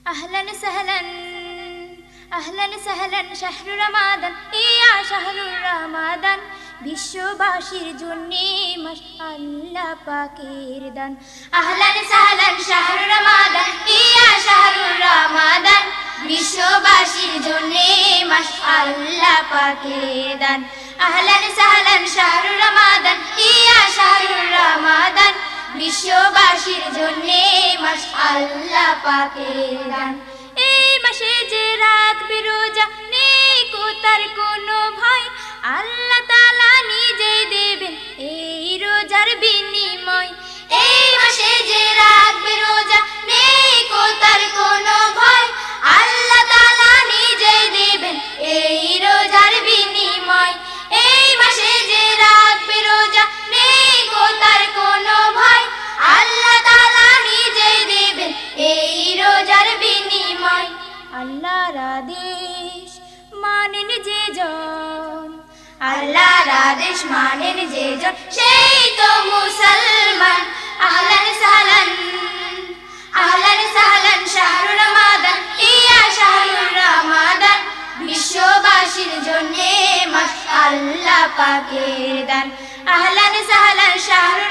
أهلا سهلا أهلا سهلا شهر رمضان يا شهر رمضان বিশ্ববাসীর জন্যে মাস আল্লাহ পাকের দান আহলান সাহলান শাহর রমাদান ইয়া শাহরুর রমাদান বিশ্ববাসীর জন্যে মাস আল্লাহ পাকের দান আহলান সাহলান শাহরুর রমাদান ইয়া শাহরুর রমাদান বিশ্ববাসীর জন্যে মাস আল্লাহ পাকের দান এই মাসে যে রাখবে রোজা নেই তার কোনো ভয় আল্লাহ তাআলা নিজেই দেবেন এই রোজার বিনিময় এই মাসে যে রাখবে রোজা নেই তার কোনো ভয় আল্লাহ তাআলা নিজেই দেবেন এই রোজার বিনিময় এই মাসে যে রাখবে রোজা নেই তার কোনো ভয় আল্লাহ তাআলা নিজেই দেবেন এই রোজার বিনিময় আল্লাহর আদেশ মানেন যে জন আল্লাহর আদেশ মানেন যে জন সেই তো মুসলমান আহলান সাহলান শাহরুর রমাদান ইয়া শাহরুর রমাদান বিশ্ববাসীর জন্যে মাস আল্লাহ পাকের দান আহলান সাহলান শাহরুর